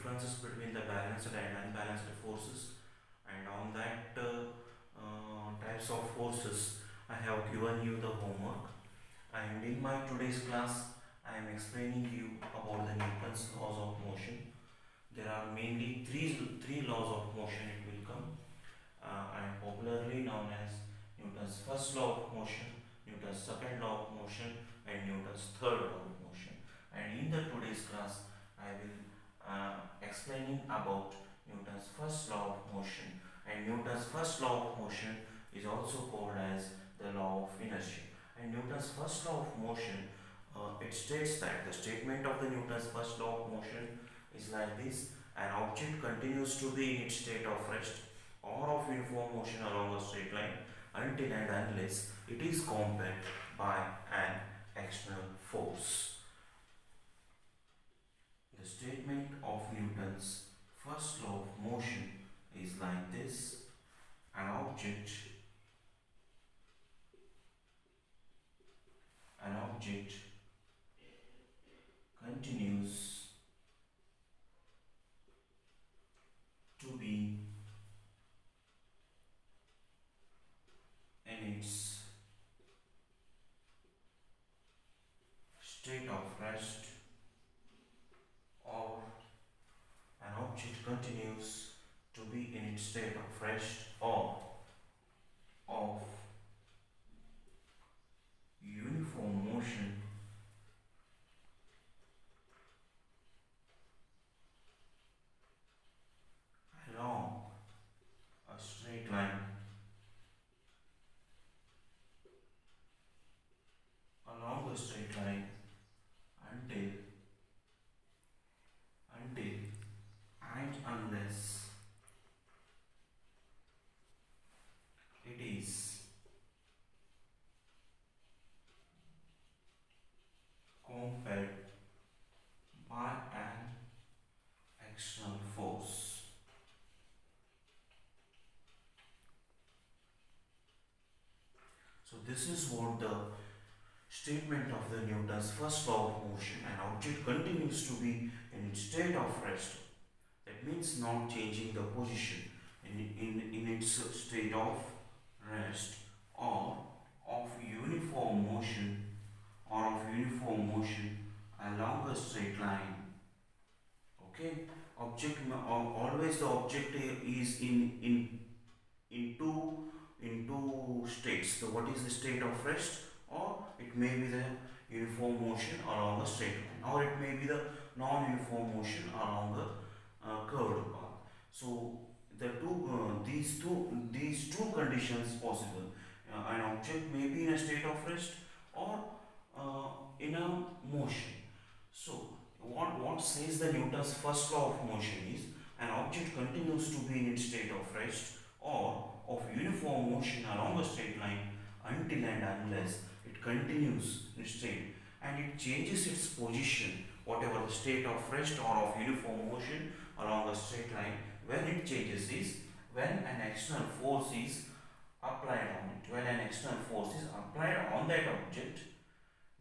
differences between the balanced and unbalanced forces, and on that types of forces I have given you the homework. And in my today's class I am explaining you about the Newton's laws of motion. There are mainly three laws of motion it will come, and popularly known as Newton's first law of motion, Newton's second law of motion, and Newton's third law of motion. And in the today's class I will explaining about Newton's first law of motion. And Newton's first law of motion is also called as the law of inertia. And Newton's first law of motion, it states that the statement of the Newton's first law of motion is like this: an object continues to be in its state of rest or of uniform motion along a straight line until and unless it is compelled by an external force. The statement of Newton's first law of motion is like this: an object continues to be in its state of rest, or an object continues to be in its state of rest or of uniform motion along a straight line until and unless it is compelled by an external force. So this is what the statement of the Newton's first law of motion: an object continues to be in its state of rest. That means not changing the position in its state of rest, or of uniform motion along a straight line. Okay, always the object is in two states. So what is the state of rest? Or it may be the uniform motion along a straight line, or it may be the non-uniform motion along a curved path. So these two conditions possible. An object may be in a state of rest or in a motion. So what says the Newton's first law of motion is: an object continues to be in its state of rest or of uniform motion along a straight line until and unless it continues in state and it changes its position, whatever the state of rest or of uniform motion along a straight line. When it changes is when an external force is applied on it. When an external force is applied on that object,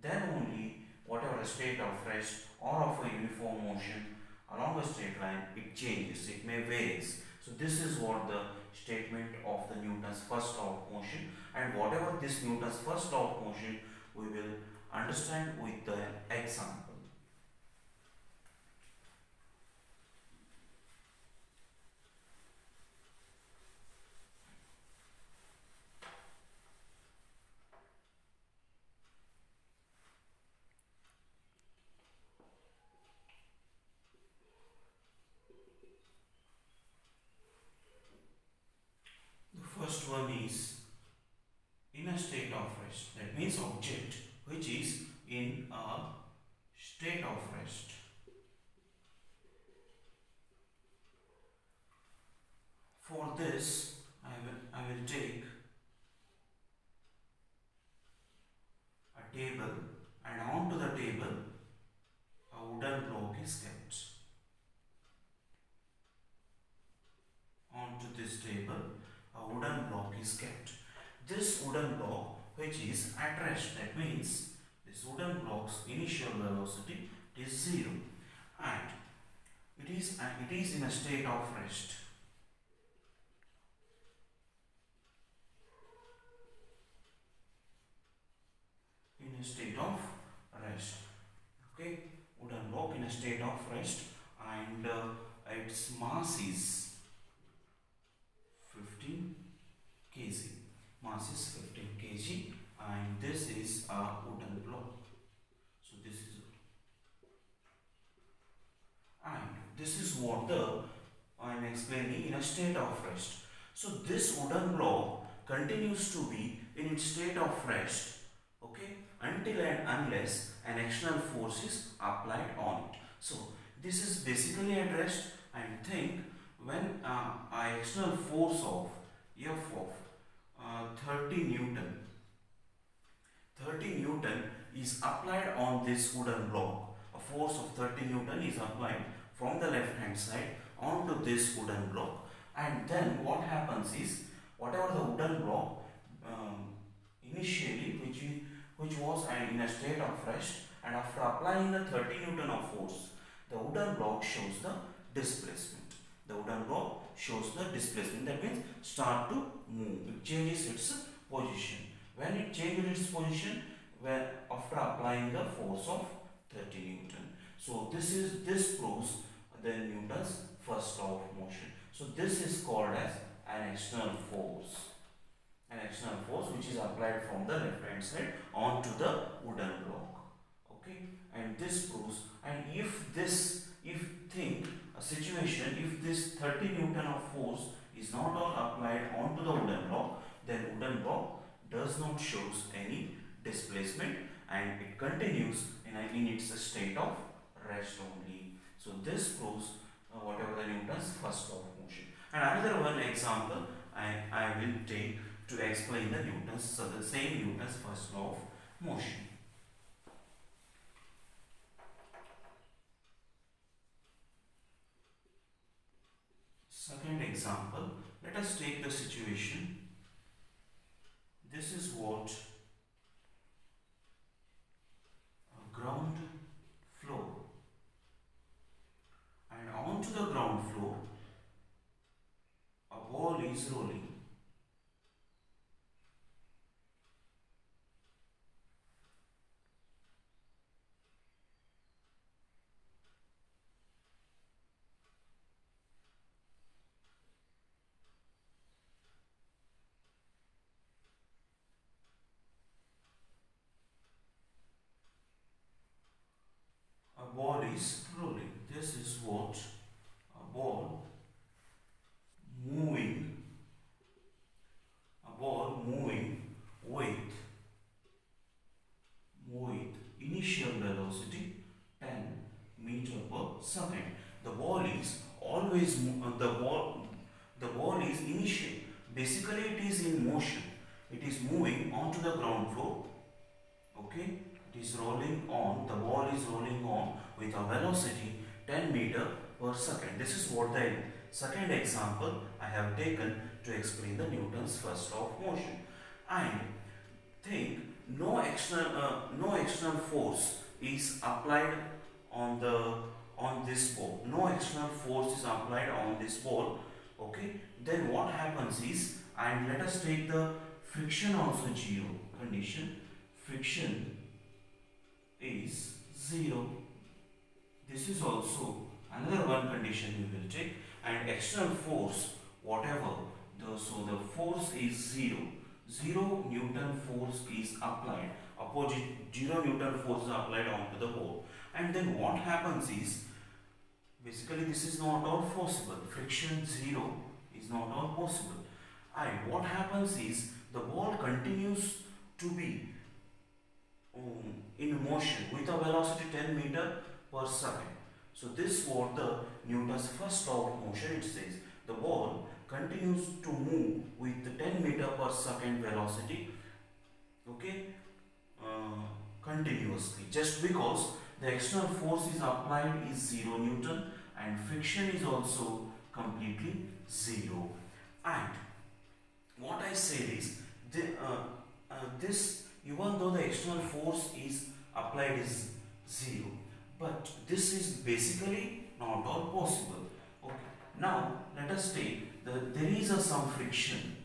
then only whatever the state of rest or of a uniform motion along a straight line, it changes, it may varies. So this is what the statement of the Newton's first law of motion, and whatever this Newton's first law of motion we will understand with the example. First one is in a state of rest. That means object which is in a state of rest. For this I will take a table, and onto the table a wooden block is kept. Onto this table a wooden block is kept. This wooden block which is at rest, that means this wooden block's initial velocity is 0 and it is it is in a state of rest. In a state of rest. Okay, wooden block in a state of rest, and its mass is 15 kg. Mass is 15 kg, and this is a wooden block. So this is what the I am explaining in a state of rest. So this wooden block continues to be in its state of rest, okay, until and unless an external force is applied on it. So this is basically at rest, and think when an external force of F of 30 Newton 30 Newton is applied on this wooden block. A force of 30 Newton is applied from the left hand side onto this wooden block, and then what happens is, whatever the wooden block initially which was in a state of rest, and after applying the 30 Newton of force, the wooden block shows the displacement. The wooden block shows the displacement, that means start to move, it changes its position. When it changes its position, when after applying the force of 30 Newton. So this proves the Newton's first law of motion. So this is called as an external force. An external force which is applied from the left hand side onto the wooden block. Okay, and this proves, and if think a situation, if this 30 Newton of force is not all applied onto the wooden block, then wooden block does not shows any displacement, and it continues in its state of rest only. So this proves whatever the Newton's first law of motion. And another one example I will take to explain the Newton's, so the same Newton's first law of motion. Second example, let us take the situation. This is what a ground floor, and onto the ground floor a ball is rolling. A ball is rolling. This is what a ball moving with initial velocity 10 meter per second. The ball is always the ball is initial. Basically, it is in motion. It is moving onto the ground floor. Okay, it is rolling on. The ball is rolling on with a velocity 10 meter per second. This is what the second example I have taken to explain the Newton's first law of motion. And think no external force is applied on this ball. No external force is applied on this ball. Okay, then what happens is, and let us take the friction also 0 condition. Friction is 0. This is also another one condition we will take, and external force whatever so the force is 0. 0 Newton force is applied, opposite 0 Newton force is applied onto the ball, and then what happens is, basically this is not all possible. Friction 0 is not all possible, and what happens is the ball continues to be in motion with a velocity 10 meter per second. So this what the Newton's first law of motion, it says the ball continues to move with the 10 meter per second velocity, okay, continuously, just because the external force is applied is 0 Newton and friction is also completely 0. And what I said is this, even though the external force is applied is 0, But this is basically not all possible. Okay. Now let us take there is a some friction.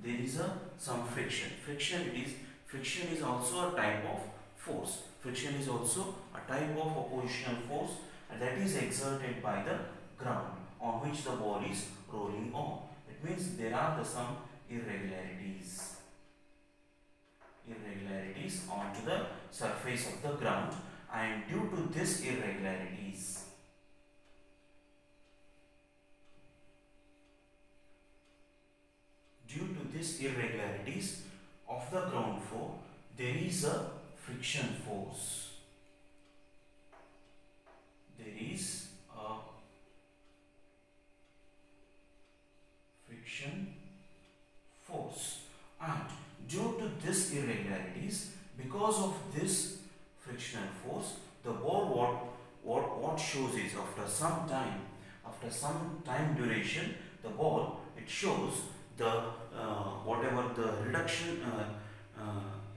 There is a some friction. Friction is also a type of force. Friction is also a type of oppositional force, and that is exerted by the ground on which the ball is rolling on. It means there are some irregularities onto the surface of the ground, and due to this irregularities of the ground floor, there is a friction force. There is a friction force, and due to this irregularities, because of this frictional force, the ball what shows is after some time duration, the ball it shows the whatever the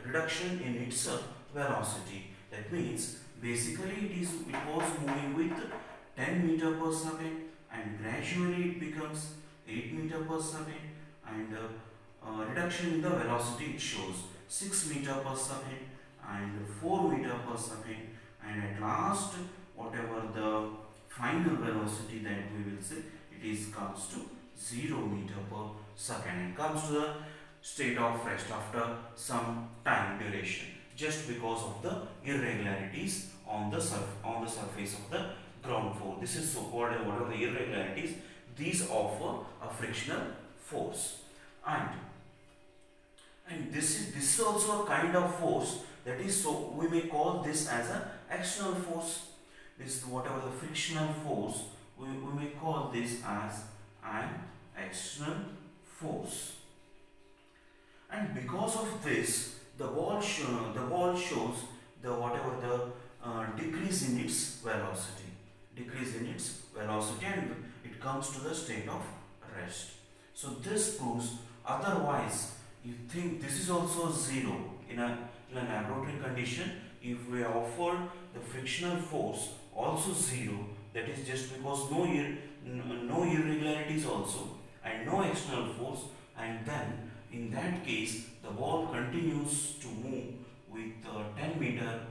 reduction in its velocity. That means basically it was moving with 10 meter per second, and gradually it becomes 8 meter per second, and reduction in the velocity it shows 6 meter per second and 4 meter per second, and at last whatever the final velocity that we will say, it is comes to 0 meter per second and comes to the state of rest after some time duration, just because of the irregularities on the surface of the ground floor. This is so called what are the irregularities? These offer a frictional force, and this is also a kind of force, that is, so we may call this as an external force. This whatever the frictional force, we may call this as an external force. And because of this, the ball shows the whatever the decrease in its velocity, and it comes to the state of rest. So this proves, otherwise you think this is also zero in a laboratory condition. If we offer the frictional force also zero, that is just because no irregularities also and no external force, and then in that case the ball continues to move with 10 meter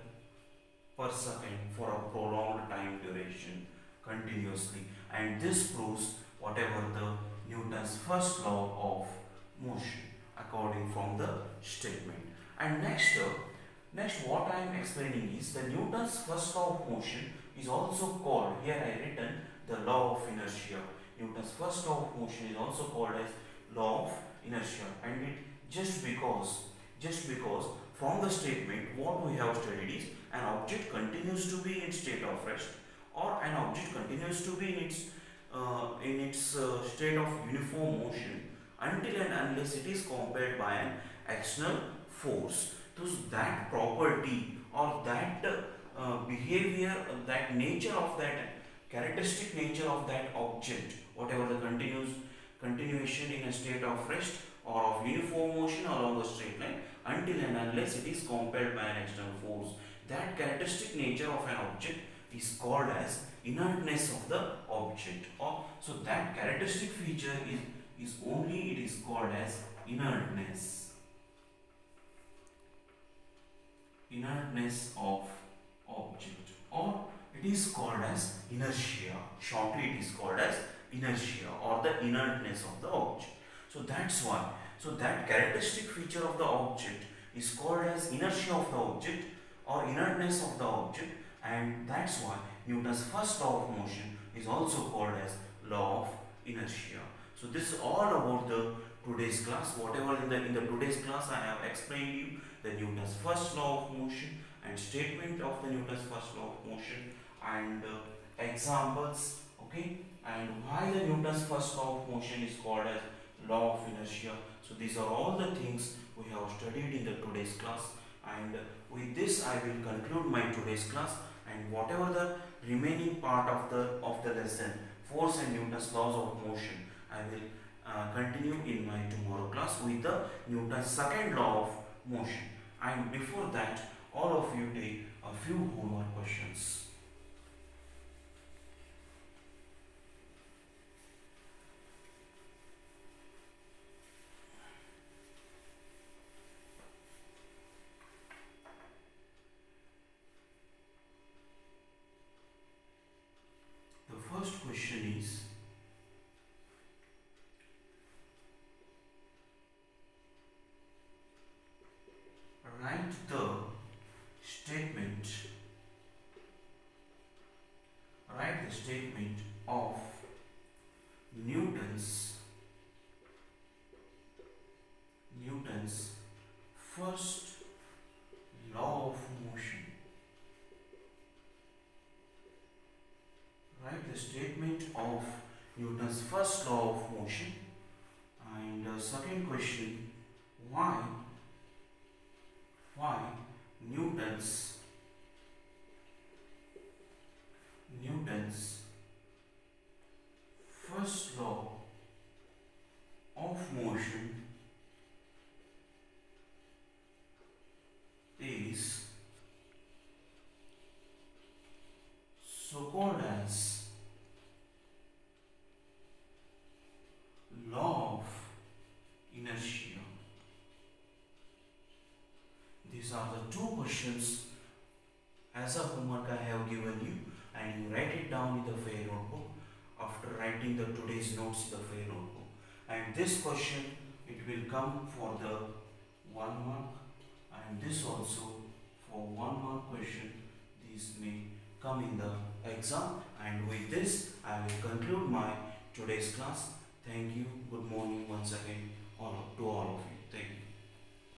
per second for a prolonged time duration continuously, and this proves whatever the Newton's first law of motion according from the statement. And next what I am explaining is the Newton's first law of motion is also called, here I written the law of inertia. Newton's first law of motion is also called as law of inertia, and it just because from the statement what we have studied is an object continues to be in state of rest, or an object continues to be in its state of uniform motion until and unless it is compelled by an external force. So that property or that behavior, that nature of that characteristic nature of that object, whatever the continuation in a state of rest or of uniform motion along a straight line until and unless it is compelled by an external force, that characteristic nature of an object is called as inertness of the object. Or so that characteristic feature is only it is called as inertness of object, or it is called as inertia. Shortly it is called as inertia or the inertness of the object. So that's why, so that characteristic feature of the object is called as inertia of the object or inertness of the object, and that's why Newton's first law of motion is also called as law of inertia. So this is all about the today's class. Whatever in the today's class I have explained you the Newton's first law of motion and statement of the Newton's first law of motion and examples, okay, and why the Newton's first law of motion is called as law of inertia. So these are all the things we have studied in the today's class, and with this I will conclude my today's class, and whatever the remaining part of the lesson, force and Newton's laws of motion, I will continue in my tomorrow class with the Newton's second law of motion. And before that, all of you take a few homework questions. first question is, write the statement, write the statement of Newton's first law of motion. Write the statement of Newton's first law of motion. And second question, why Newton's first law of motion is so called as law of inertia. These are the two questions as a homework I have given you, and you write it down in the fair notebook after writing the today's notes in the fair notebook. And this question, it will come for the 1 mark, and this also for 1 mark question. These may come in the exam. And with this I will conclude my today's class. Thank you.